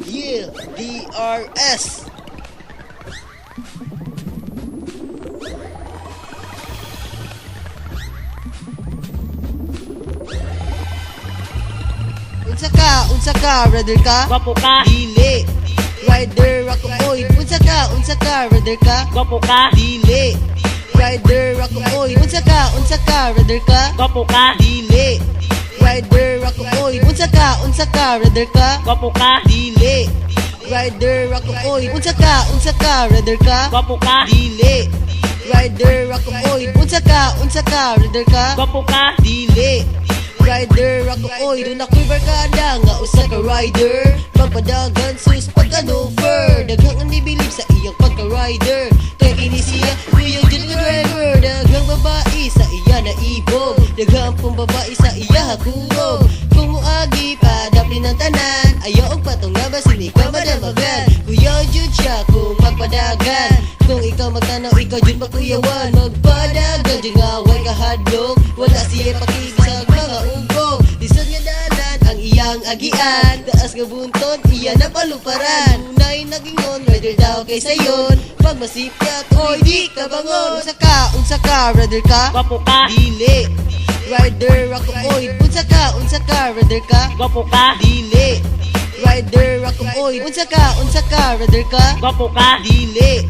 Yeah, DRS. Unsa ka, brother ka? Gwapo ka, Dili. Rider ako oy. Unsa ka, brother ka? gwapo ka, Dili. Rider ako oy. Unsa ka, brother ka? gwapo ka, Dili. Rider ako oy. Unsa ka, brother ka? gwapo ka, Dili. Rider ako oy. Unsa ka, brother ka? gwapo ka, Dili. Rider ako oy. Unsa ka, brother ka? gwapo ka, Dili. Rider ako oy. Doon na quiver ka na nga usa ka rider. Pagpadagan sus pagka-lofer. Daghang ang nibilib sa iyang pagka-rider. Kaya kini siya kuyang dyan ka driver. Daghang babae sa iya na ibog. Daghang pong babae sa iya hakulog. Kung muagi pa daplin ng tanan. Ayaw og patong nga ba sini ka madamagan. Kuya jud siya kung magpadagan. Kung ikaw magtanaw ikaw jud magkuyawan. Magpadagan jud nga way kahadlok. Wala siya pakibisag mga ugong. Lisod nga dalan ang iyang agian. Taas nga bunton iya na paluparan. Unay nagingon rider daw kay sayon. Pag masipyat oy di ka bangon. Unsa ka brother ka? gwapo ka, Dili. Rider ako oy. Unsa ka brother ka? gwapo ka, Dili. Rider ako oy. Unsa ka brother ka? gwapo ka, Dili.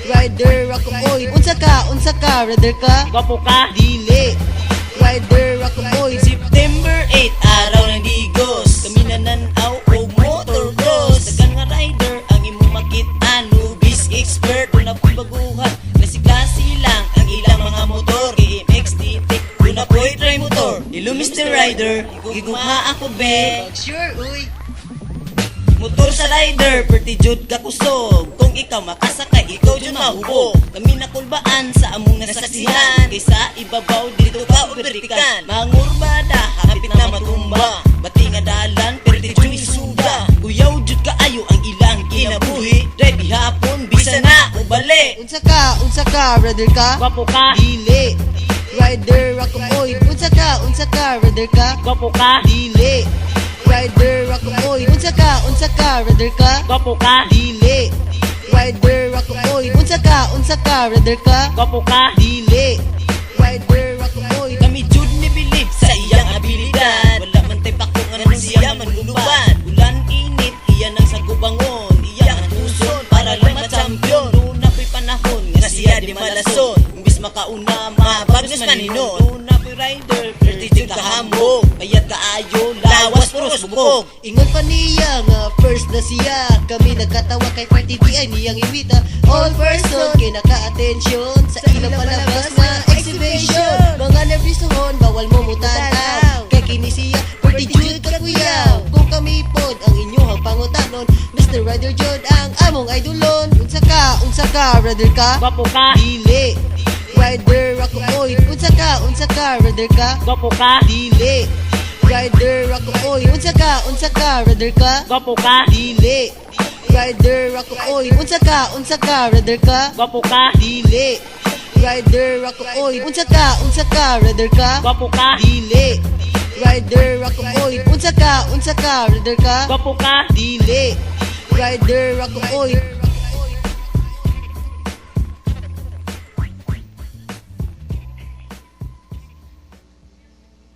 Rider ako oy. Unsa ka brother ka? gwapo ka, Dili. Rider ako oy. September 8, araw ng Digos. Kami nananaw og motor cross. Dagan nga rider ang imong makita. Newbies expert, doon na po'y baguhan. Klase-klase lang ang ilang mga motor. KMX, DTEC, doon na po'y try motor. Hello Mr. Rider, giguha ako be. Sure, uy. Motor sa rider, pertijud ka kusog. Kung ikaw makasakay, ikaw dyan mahubog. Kami nakulbaan sa among nasaksihan. Kaysa ibabaw dito ka opertikan. Mangurbada, hapit na matumba. Bati nga dalan, pertijud isuda. Kuyaw jud kaayo ang ilang kinabuhi. Drive hapon, bisa na ubali. Unsa ka brother ka? gwapo ka, Dili. Rider ako oy. Unsa ka brother ka? gwapo ka, Dili. Rider ako oy. Unsa ka brother ka? gwapo ka, Dili. Rider ako oy. Unsa ka brother ka? gwapo ka, Dili. Rider ako oy. Kami jud ni believe sa iyang abilidad. Wala man tay pako nga nang siya manluluban. Ulan init, iyan ang sagubangon. Iyang tuson para lang ma-champion. Doon na po'y panahon nga siya di malason. Imbis makauna, mabagnos maninon. Doon na po'y rider, pertijud kahambog. Payat kaayo, lawas puros bukog. Ingon pa niya nga first na siya. Kami nagkatawa kay party di ay niyang imita. All person kay naka-attention sa ilang palabas na exhibition. Mga nervisuhon, bawal mo mutanaw. Kay kini siya, party jud ka kuya. Kung kami pod ang inyong pangutanon, Mr. Rider Jod ang among idolon. Unsa ka brother ka? gwapo ka, Dili. Rider ako oy. Unsa ka brother ka? gwapo ka, Dili. Rider ako oy. Unsa ka brother ka? gwapo ka, Dili. Rider ako oy. Unsa ka brother ka? gwapo ka, Dili. Rider ako oy. Unsa ka brother ka? gwapo ka, Dili. Rider ako oy. Unsa ka brother ka? gwapo ka, Dili. Rider ako oy.